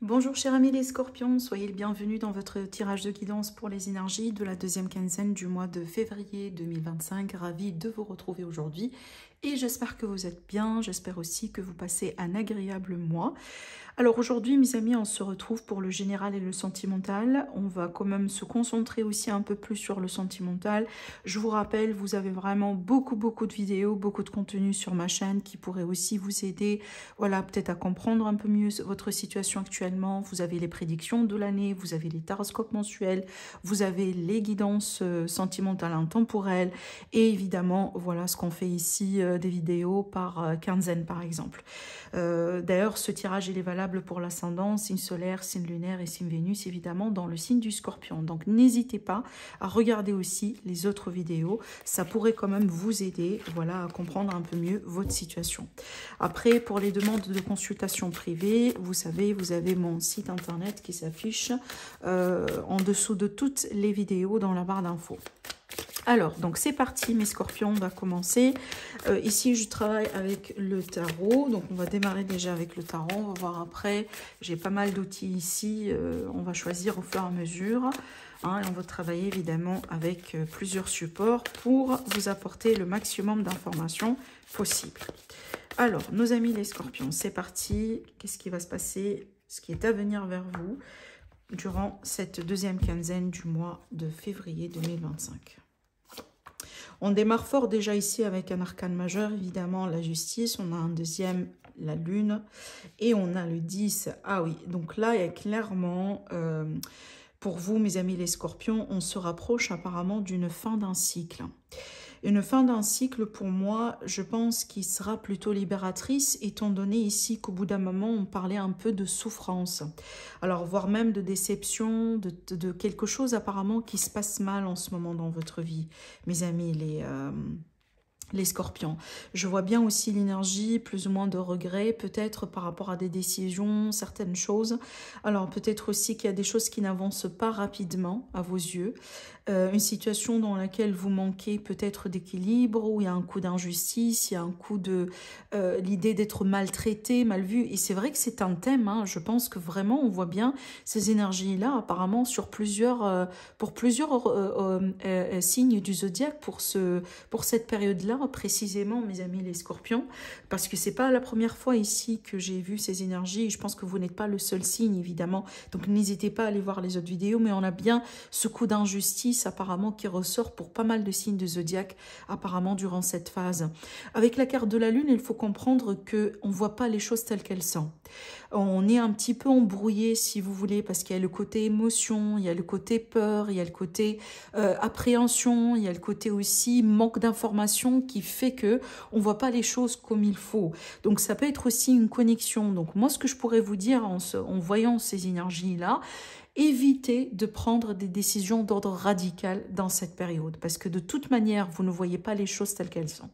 Bonjour chers amis les scorpions, soyez le bienvenu dans votre tirage de guidance pour les énergies de la deuxième quinzaine du mois de février 2025. Ravi de vous retrouver aujourd'hui et j'espère que vous êtes bien, j'espère aussi que vous passez un agréable mois. Alors aujourd'hui mes amis, on se retrouve pour le général et le sentimental. On va quand même se concentrer aussi un peu plus sur le sentimental. Je vous rappelle, vous avez vraiment beaucoup de vidéos, beaucoup de contenu sur ma chaîne qui pourrait aussi vous aider, voilà, peut-être à comprendre un peu mieux votre situation actuellement. Vous avez les prédictions de l'année, vous avez les taroscopes mensuels, vous avez les guidances sentimentales intemporelles et évidemment, voilà ce qu'on fait ici, des vidéos par quinzaine par exemple. D'ailleurs, ce tirage il est valable pour l'ascendant, signe solaire, signe lunaire et signe Vénus, évidemment, dans le signe du Scorpion. Donc, n'hésitez pas à regarder aussi les autres vidéos. Ça pourrait quand même vous aider, voilà, à comprendre un peu mieux votre situation. Après, pour les demandes de consultation privée, vous savez, vous avez mon site internet qui s'affiche en dessous de toutes les vidéos dans la barre d'infos. Alors, donc c'est parti mes scorpions, on va commencer. Ici, je travaille avec le tarot. Donc, on va démarrer déjà avec le tarot. On va voir après. J'ai pas mal d'outils ici. On va choisir au fur et à mesure. Hein, et on va travailler évidemment avec plusieurs supports pour vous apporter le maximum d'informations possible. Alors, nos amis les scorpions, c'est parti. Qu'est-ce qui va se passer? Ce qui est à venir vers vous durant cette deuxième quinzaine du mois de février 2025. On démarre fort déjà ici avec un arcane majeur, évidemment la justice, on a un deuxième, la lune, et on a le 10. Ah oui, donc là il y a clairement, pour vous mes amis les scorpions, on se rapproche apparemment d'une fin d'un cycle. Une fin d'un cycle, pour moi, je pense qu'il sera plutôt libératrice, étant donné ici qu'au bout d'un moment, on parlait un peu de souffrance. Alors, voire même de déception, de quelque chose apparemment qui se passe mal en ce moment dans votre vie, mes amis, les scorpions. Je vois bien aussi l'énergie, plus ou moins de regret, peut-être par rapport à des décisions, certaines choses. Alors peut-être aussi qu'il y a des choses qui n'avancent pas rapidement à vos yeux. Une situation dans laquelle vous manquez peut-être d'équilibre, où il y a un coup d'injustice, il y a un coup de l'idée d'être maltraité, mal vu. Et c'est vrai que c'est un thème, hein. Je pense que vraiment on voit bien ces énergies-là apparemment sur plusieurs, pour plusieurs signes du zodiaque pour cette période-là. Précisément mes amis les scorpions, parce que c'est pas la première fois ici que j'ai vu ces énergies, je pense que vous n'êtes pas le seul signe évidemment, donc n'hésitez pas à aller voir les autres vidéos, mais on a bien ce coup d'injustice apparemment qui ressort pour pas mal de signes de zodiaque apparemment durant cette phase. Avec la carte de la lune, il faut comprendre que on voit pas les choses telles qu'elles sont. On est un petit peu embrouillé si vous voulez, parce qu'il y a le côté émotion, il y a le côté peur, il y a le côté appréhension, il y a le côté aussi manque d'information qui fait que on voit pas les choses comme il faut. Donc ça peut être aussi une connexion. Donc moi ce que je pourrais vous dire en voyant ces énergies-là, évitez de prendre des décisions d'ordre radical dans cette période, parce que de toute manière, vous ne voyez pas les choses telles qu'elles sont.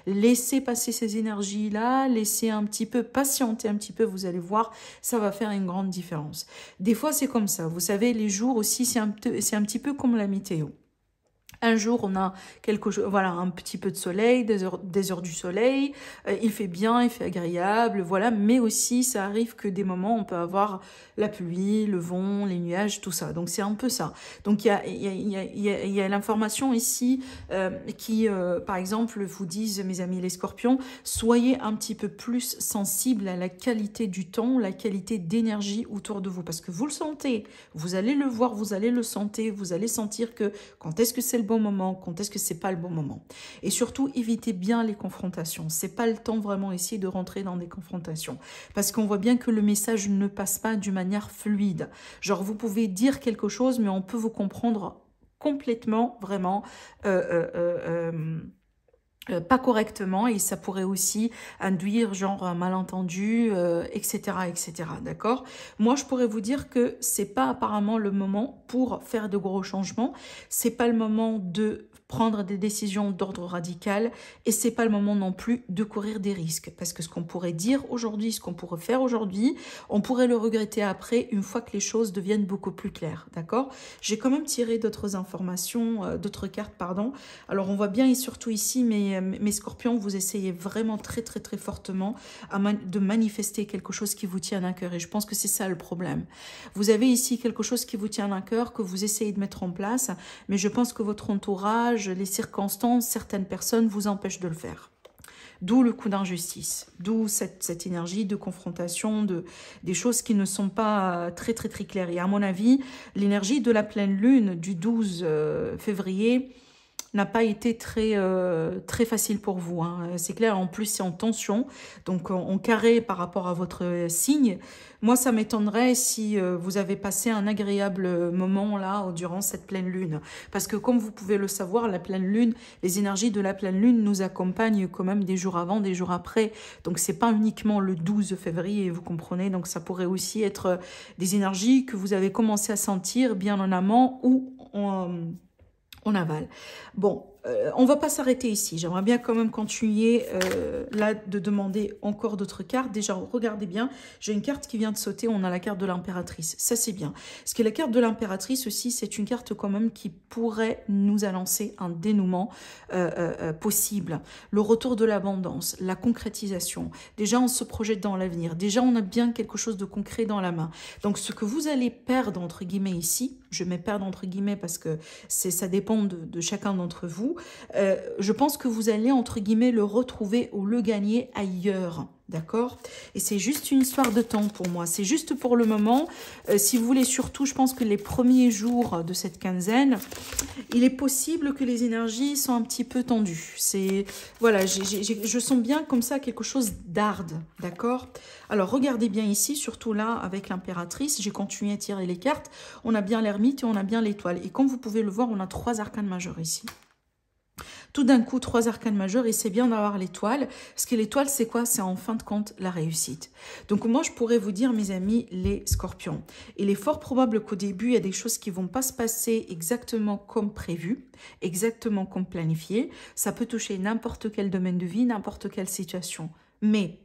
Laissez passer ces énergies-là, laissez un petit peu, patienter un petit peu, vous allez voir, ça va faire une grande différence. Des fois, c'est comme ça. Vous savez, les jours aussi, c'est un petit peu comme la météo. Un jour, on a quelque chose, voilà, un petit peu de soleil, des heures du soleil, il fait bien, il fait agréable, voilà, mais aussi, ça arrive que des moments, on peut avoir la pluie, le vent, les nuages, tout ça. Donc, c'est un peu ça. Donc, il y a l'information ici qui, par exemple, vous disent, mes amis les scorpions, soyez un petit peu plus sensibles à la qualité du temps, la qualité d'énergie autour de vous, parce que vous le sentez, vous allez le voir, vous allez le sentir, vous allez sentir que quand est-ce que c'est le bon moment, quand est-ce que c'est pas le bon moment. Et surtout, évitez bien les confrontations. C'est pas le temps vraiment ici de rentrer dans des confrontations. Parce qu'on voit bien que le message ne passe pas d'une manière fluide. Genre, vous pouvez dire quelque chose, mais on peut vous comprendre complètement, vraiment, pas correctement, et ça pourrait aussi induire genre un malentendu, etc., etc. D'accord? Moi, je pourrais vous dire que c'est pas apparemment le moment pour faire de gros changements. C'est pas le moment de prendre des décisions d'ordre radical et c'est pas le moment non plus de courir des risques. Parce que ce qu'on pourrait dire aujourd'hui, ce qu'on pourrait faire aujourd'hui, on pourrait le regretter après une fois que les choses deviennent beaucoup plus claires. D'accord? J'ai quand même tiré d'autres informations, d'autres cartes, pardon. Alors on voit bien et surtout ici, mes scorpions, vous essayez vraiment très très très fortement de manifester quelque chose qui vous tient à cœur. Et je pense que c'est ça le problème. Vous avez ici quelque chose qui vous tient à cœur, que vous essayez de mettre en place, mais je pense que votre entourage, les circonstances, certaines personnes vous empêchent de le faire. D'où le coup d'injustice, d'où cette énergie de confrontation, des choses qui ne sont pas très très très claires. Et à mon avis, l'énergie de la pleine lune du 12 février n'a pas été très facile pour vous. Hein. C'est clair, en plus c'est en tension, donc en carré par rapport à votre signe. Moi, ça m'étonnerait si vous avez passé un agréable moment là durant cette pleine lune. Parce que comme vous pouvez le savoir, la pleine lune, les énergies de la pleine lune nous accompagnent quand même des jours avant, des jours après. Donc c'est pas uniquement le 12 février, vous comprenez. Donc ça pourrait aussi être des énergies que vous avez commencé à sentir bien en amont ou en aval. Bon, on va pas s'arrêter ici. J'aimerais bien quand même continuer là de demander encore d'autres cartes. Déjà, regardez bien, j'ai une carte qui vient de sauter. On a la carte de l'impératrice. Ça, c'est bien. Parce que la carte de l'impératrice aussi, c'est une carte quand même qui pourrait nous annoncer un dénouement possible. Le retour de l'abondance, la concrétisation. Déjà, on se projette dans l'avenir. Déjà, on a bien quelque chose de concret dans la main. Donc, ce que vous allez perdre, entre guillemets, ici, je mets perdre entre guillemets parce que ça dépend de chacun d'entre vous, je pense que vous allez, entre guillemets, le retrouver ou le gagner ailleurs. D'accord? Et c'est juste une histoire de temps pour moi. C'est juste pour le moment. Si vous voulez, surtout, je pense que les premiers jours de cette quinzaine, il est possible que les énergies soient un petit peu tendues. C'est, voilà, je sens bien comme ça quelque chose d'arde. D'accord? Alors, regardez bien ici, surtout là, avec l'impératrice. J'ai continué à tirer les cartes. On a bien l'ermite et on a bien l'étoile. Et comme vous pouvez le voir, on a 3 arcanes majeurs ici. Tout d'un coup, 3 arcanes majeurs, et c'est bien d'avoir l'étoile. Parce que l'étoile, c'est quoi? C'est en fin de compte la réussite. Donc moi, je pourrais vous dire, mes amis, les scorpions. Il est fort probable qu'au début, il y a des choses qui ne vont pas se passer exactement comme prévu, exactement comme planifié. Ça peut toucher n'importe quel domaine de vie, n'importe quelle situation. Mais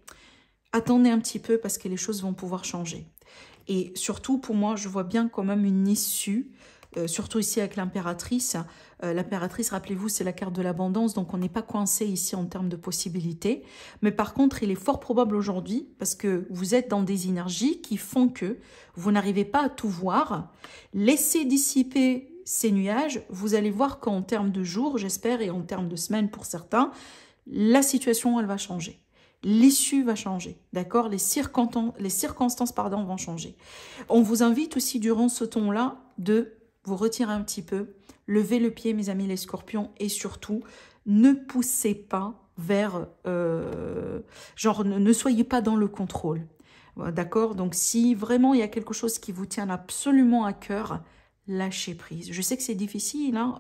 attendez un petit peu parce que les choses vont pouvoir changer. Et surtout, pour moi, je vois bien quand même une issue. Surtout ici avec l'impératrice. L'impératrice, rappelez-vous, c'est la carte de l'abondance, donc on n'est pas coincé ici en termes de possibilités. Mais par contre, il est fort probable aujourd'hui, parce que vous êtes dans des énergies qui font que vous n'arrivez pas à tout voir. Laissez dissiper ces nuages. Vous allez voir qu'en termes de jours, j'espère, et en termes de semaines pour certains, la situation, elle va changer. L'issue va changer, d'accord? Les circonstances, pardon, vont changer. On vous invite aussi durant ce temps-là de vous retirez un petit peu, levez le pied, mes amis les scorpions, et surtout, ne poussez pas vers, genre, ne soyez pas dans le contrôle, d'accord? Donc, si vraiment il y a quelque chose qui vous tient absolument à cœur, lâchez prise. Je sais que c'est difficile, hein?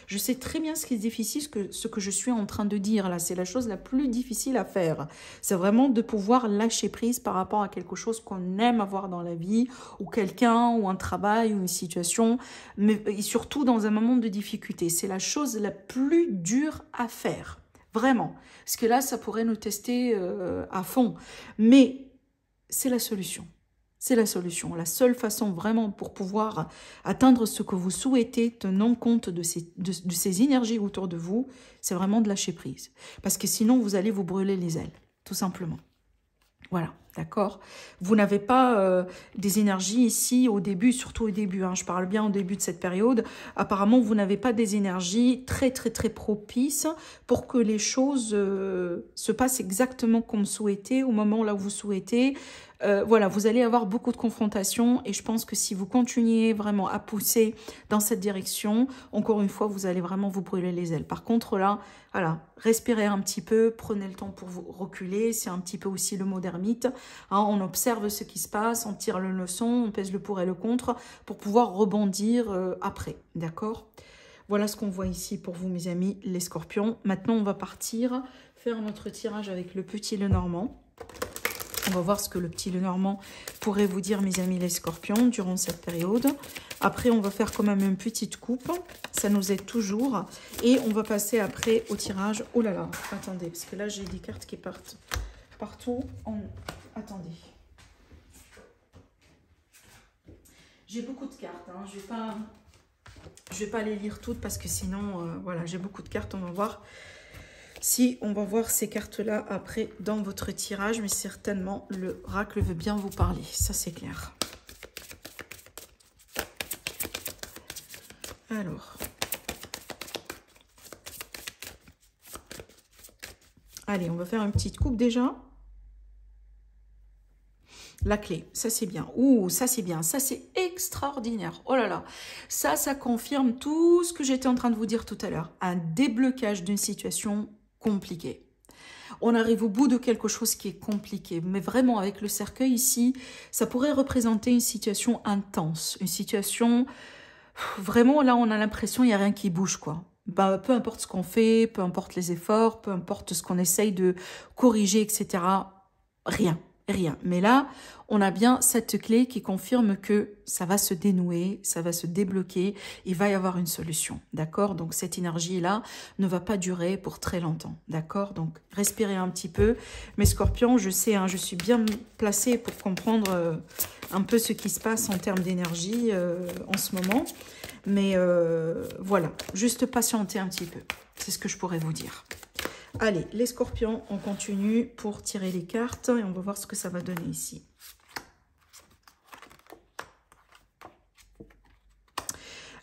Je sais très bien ce qui est difficile, ce que je suis en train de dire là. C'est la chose la plus difficile à faire. C'est vraiment de pouvoir lâcher prise par rapport à quelque chose qu'on aime avoir dans la vie, ou quelqu'un, ou un travail, ou une situation, mais et surtout dans un moment de difficulté. C'est la chose la plus dure à faire, vraiment. Parce que là, ça pourrait nous tester à fond. Mais c'est la solution. C'est la solution. La seule façon vraiment pour pouvoir atteindre ce que vous souhaitez, tenant compte de ces énergies autour de vous, c'est vraiment de lâcher prise. Parce que sinon, vous allez vous brûler les ailes, tout simplement. Voilà, d'accord? Vous n'avez pas des énergies ici au début, surtout au début, hein, je parle bien au début de cette période. Apparemment, vous n'avez pas des énergies très propices pour que les choses se passent exactement comme souhaité, au moment là où vous souhaitez. Voilà, vous allez avoir beaucoup de confrontations et je pense que si vous continuez vraiment à pousser dans cette direction, encore une fois, vous allez vraiment vous brûler les ailes. Par contre, là, voilà, respirez un petit peu, prenez le temps pour vous reculer. C'est un petit peu aussi le mot d'ermite. Hein, on observe ce qui se passe, on tire le leçon, on pèse le pour et le contre pour pouvoir rebondir après, d'accord? Voilà ce qu'on voit ici pour vous, mes amis, les scorpions. Maintenant, on va partir faire notre tirage avec le petit Lenormand. On va voir ce que le petit Lenormand pourrait vous dire, mes amis les scorpions, durant cette période. Après, on va faire quand même une petite coupe. Ça nous aide toujours. Et on va passer après au tirage. Oh là là, attendez, parce que là, j'ai des cartes qui partent partout. Attendez. J'ai beaucoup de cartes. Hein. Je vais pas les lire toutes parce que sinon, voilà, j'ai beaucoup de cartes. On va voir. Si on va voir ces cartes-là après dans votre tirage, mais certainement le Oracle veut bien vous parler, ça c'est clair. Alors, allez, on va faire une petite coupe déjà. La clé, ça c'est bien. Ouh, ça c'est bien, ça c'est extraordinaire. Oh là là, ça confirme tout ce que j'étais en train de vous dire tout à l'heure. Un déblocage d'une situation compliquée. On arrive au bout de quelque chose qui est compliqué. Mais vraiment, avec le cercueil ici, ça pourrait représenter une situation intense. Une situation, vraiment, là, on a l'impression qu'il n'y a rien qui bouge, quoi. Bah, peu importe ce qu'on fait, peu importe les efforts, peu importe ce qu'on essaye de corriger, etc. Rien. Rien. Mais là, on a bien cette clé qui confirme que ça va se dénouer, ça va se débloquer, il va y avoir une solution, d'accord? Donc cette énergie-là ne va pas durer pour très longtemps, d'accord? Donc respirez un petit peu. Mes scorpions, je sais, hein, je suis bien placée pour comprendre un peu ce qui se passe en termes d'énergie en ce moment. Mais voilà, juste patientez un petit peu, c'est ce que je pourrais vous dire. Allez, les scorpions, on continue pour tirer les cartes et on va voir ce que ça va donner ici.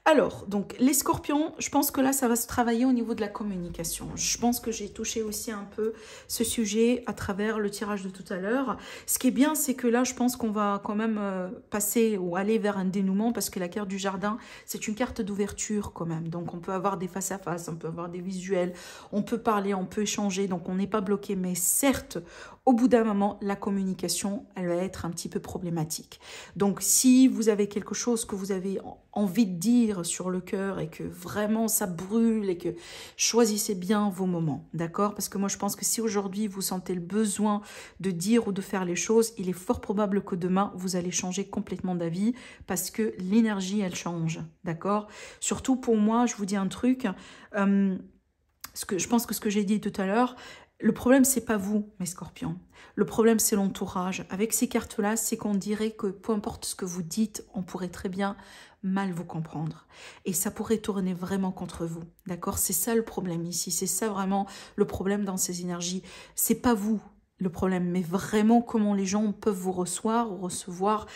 Alors, donc, les scorpions, je pense que là, ça va se travailler au niveau de la communication. Je pense que j'ai touché aussi un peu ce sujet à travers le tirage de tout à l'heure. Ce qui est bien, c'est que là, je pense qu'on va quand même passer ou aller vers un dénouement parce que la carte du jardin, c'est une carte d'ouverture quand même. Donc, on peut avoir des face-à-face, on peut avoir des visuels, on peut parler, on peut échanger. Donc, on n'est pas bloqué. Mais certes, au bout d'un moment, la communication, elle va être un petit peu problématique. Donc, si vous avez quelque chose que vous avez envie de dire sur le cœur et que vraiment ça brûle et que choisissez bien vos moments, d'accord? Parce que moi, je pense que si aujourd'hui, vous sentez le besoin de dire ou de faire les choses, il est fort probable que demain, vous allez changer complètement d'avis parce que l'énergie, elle change, d'accord? Surtout pour moi, je vous dis un truc, je pense que ce que j'ai dit tout à l'heure, le problème, c'est pas vous, mes scorpions. Le problème, c'est l'entourage. Avec ces cartes-là, c'est qu'on dirait que peu importe ce que vous dites, on pourrait très bien mal vous comprendre. Et ça pourrait tourner vraiment contre vous. D'accord? C'est ça le problème ici. C'est ça vraiment le problème dans ces énergies. C'est pas vous le problème, mais vraiment comment les gens peuvent vous recevoir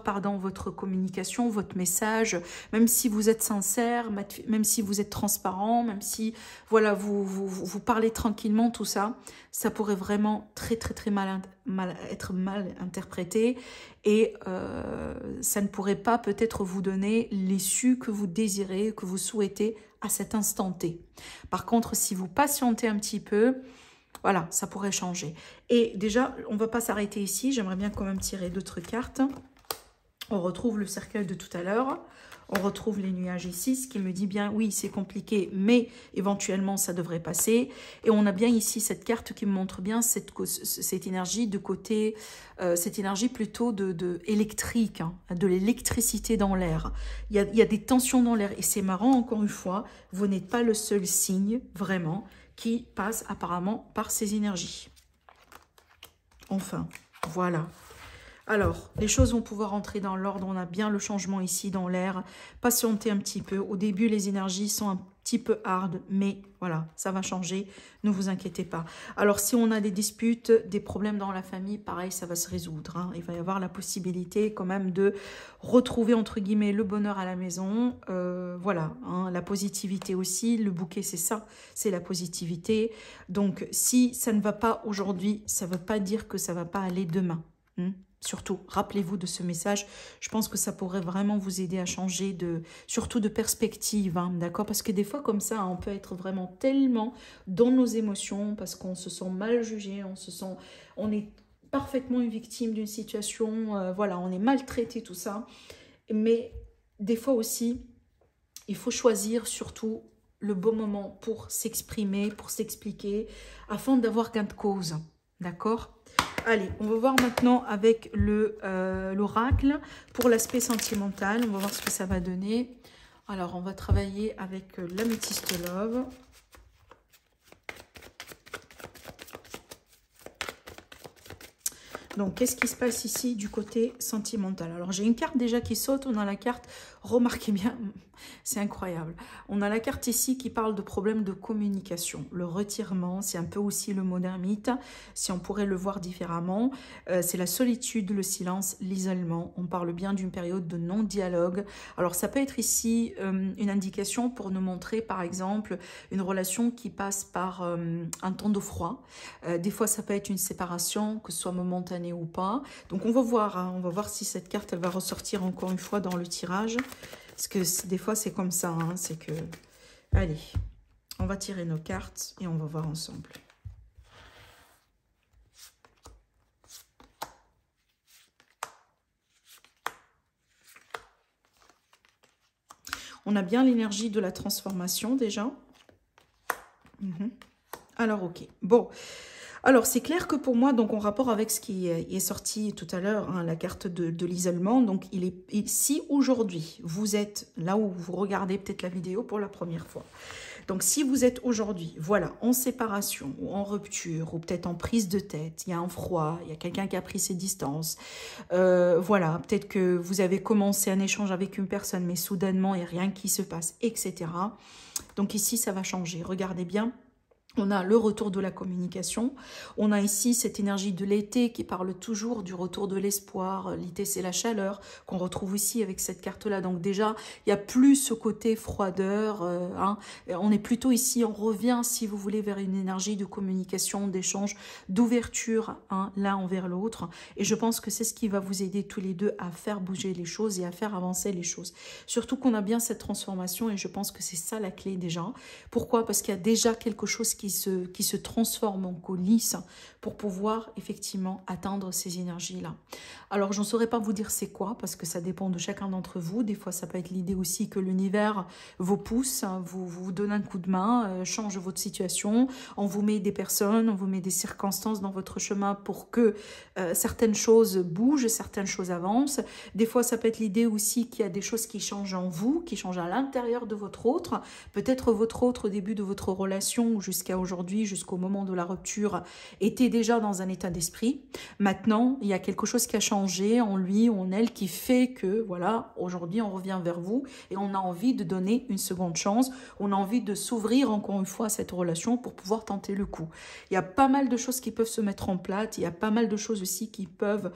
pardon, votre communication, votre message, même si vous êtes sincère, même si vous êtes transparent, même si voilà, vous parlez tranquillement, tout ça, ça pourrait vraiment très être mal interprété et ça ne pourrait pas peut-être vous donner l'issue que vous désirez, que vous souhaitez à cet instant T. Par contre, si vous patientez un petit peu, voilà, ça pourrait changer. Et déjà, on ne va pas s'arrêter ici. J'aimerais bien quand même tirer d'autres cartes. On retrouve le cercueil de tout à l'heure. On retrouve les nuages ici, ce qui me dit bien, oui, c'est compliqué, mais éventuellement, ça devrait passer. Et on a bien ici cette carte qui me montre bien cette énergie de côté, cette énergie plutôt électrique, hein, de l'électricité dans l'air. Il y a des tensions dans l'air. Et c'est marrant, encore une fois, vous n'êtes pas le seul signe, vraiment, qui passe apparemment par ces énergies. Enfin, voilà. Alors, les choses vont pouvoir entrer dans l'ordre. On a bien le changement ici dans l'air. Patientez un petit peu. Au début, les énergies sont un petit peu hard, mais voilà, ça va changer. Ne vous inquiétez pas. Alors, si on a des disputes, des problèmes dans la famille, pareil, ça va se résoudre. Hein. Il va y avoir la possibilité quand même de retrouver, entre guillemets, le bonheur à la maison. Voilà, hein, la positivité aussi. Le bouquet, c'est ça, c'est la positivité. Donc, si ça ne va pas aujourd'hui, ça ne veut pas dire que ça ne va pas aller demain. Hein. Surtout, rappelez-vous de ce message. Je pense que ça pourrait vraiment vous aider à changer surtout de perspective, hein, d'accord? Parce que des fois, comme ça, on peut être vraiment tellement dans nos émotions parce qu'on se sent mal jugé, on est parfaitement une victime d'une situation, voilà, on est maltraité, tout ça. Mais des fois aussi, il faut choisir surtout le bon moment pour s'exprimer, pour s'expliquer, afin d'avoir gain de cause. D'accord? Allez, on va voir maintenant avec l'oracle pour l'aspect sentimental. On va voir ce que ça va donner. Alors, on va travailler avec l'améthyste love. Donc, qu'est-ce qui se passe ici du côté sentimental? Alors, j'ai une carte déjà qui saute. On a la carte, remarquez bien, c'est incroyable. On a la carte ici qui parle de problèmes de communication. Le retirement, c'est un peu aussi le mot d'ermite, si on pourrait le voir différemment. C'est la solitude, le silence, l'isolement. On parle bien d'une période de non-dialogue. Alors, ça peut être ici une indication pour nous montrer, par exemple, une relation qui passe par un temps de froid. Des fois, ça peut être une séparation, que ce soit momentanée ou pas. Donc, on va voir, hein, on va voir si cette carte, elle va ressortir encore une fois dans le tirage. Parce que des fois, c'est comme ça, hein, c'est que... Allez, on va tirer nos cartes et on va voir ensemble. On a bien l'énergie de la transformation déjà. Alors, ok. Bon. Alors, c'est clair que pour moi, donc en rapport avec ce qui est sorti tout à l'heure, hein, la carte de l'isolement, donc si aujourd'hui, vous êtes là où vous regardez peut-être la vidéo pour la première fois, donc si vous êtes aujourd'hui, voilà, en séparation ou en rupture ou peut-être en prise de tête, il y a un froid, il y a quelqu'un qui a pris ses distances, voilà, peut-être que vous avez commencé un échange avec une personne, mais soudainement, il n'y a rien qui se passe, etc. Donc ici, ça va changer. Regardez bien. On a le retour de la communication. On a ici cette énergie de l'été qui parle toujours du retour de l'espoir. L'été, c'est la chaleur qu'on retrouve ici avec cette carte-là. Donc déjà, il n'y a plus ce côté froideur. Hein. On est plutôt ici, on revient, si vous voulez, vers une énergie de communication, d'échange, d'ouverture, hein, l'un envers l'autre. Et je pense que c'est ce qui va vous aider tous les deux à faire bouger les choses et à faire avancer les choses. Surtout qu'on a bien cette transformation et je pense que c'est ça la clé déjà. Pourquoi? Parce qu'il y a déjà quelque chose qui se transforme en coulisse pour pouvoir effectivement atteindre ces énergies-là. Alors, je ne saurais pas vous dire c'est quoi, parce que ça dépend de chacun d'entre vous. Des fois, ça peut être l'idée aussi que l'univers vous pousse, vous donne un coup de main, change votre situation, on vous met des personnes, on vous met des circonstances dans votre chemin pour que certaines choses bougent, certaines choses avancent. Des fois, ça peut être l'idée aussi qu'il y a des choses qui changent en vous, qui changent à l'intérieur de votre autre. Peut-être votre autre au début de votre relation ou jusqu'à aujourd'hui, jusqu'au moment de la rupture, était déjà dans un état d'esprit. Maintenant, il y a quelque chose qui a changé en lui ou en elle qui fait que, voilà, aujourd'hui, on revient vers vous et on a envie de donner une seconde chance. On a envie de s'ouvrir encore une fois à cette relation pour pouvoir tenter le coup. Il y a pas mal de choses qui peuvent se mettre en place. Il y a pas mal de choses aussi qui peuvent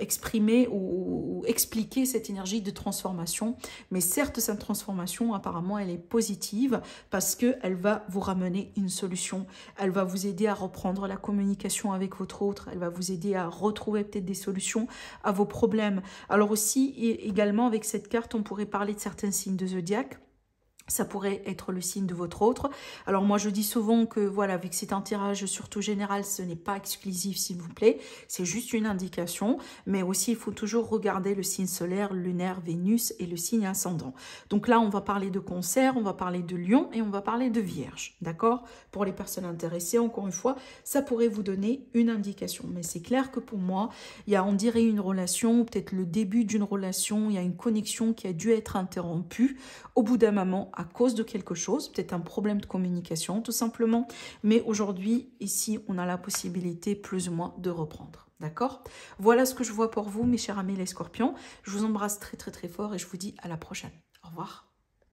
exprimer ou expliquer cette énergie de transformation. Mais certes, cette transformation, apparemment, elle est positive parce qu'elle va vous ramener une solution. Elle va vous aider à reprendre la communication avec votre autre. Elle va vous aider à retrouver peut-être des solutions à vos problèmes. Alors aussi, également avec cette carte, on pourrait parler de certains signes de zodiaque. Ça pourrait être le signe de votre autre. Alors moi, je dis souvent que voilà, vu que c'est un tirage surtout général, ce n'est pas exclusif, s'il vous plaît. C'est juste une indication. Mais aussi, il faut toujours regarder le signe solaire, lunaire, Vénus et le signe ascendant. Donc là, on va parler de Cancer, on va parler de Lion et on va parler de Vierge. D'accord? Pour les personnes intéressées, encore une fois, ça pourrait vous donner une indication. Mais c'est clair que pour moi, il y a, on dirait, une relation, peut-être le début d'une relation, il y a une connexion qui a dû être interrompue au bout d'un moment, à cause de quelque chose, peut-être un problème de communication tout simplement, mais aujourd'hui, ici, on a la possibilité plus ou moins de reprendre, d'accord? Voilà ce que je vois pour vous, mes chers amis les scorpions. Je vous embrasse très très très fort et je vous dis à la prochaine. Au revoir.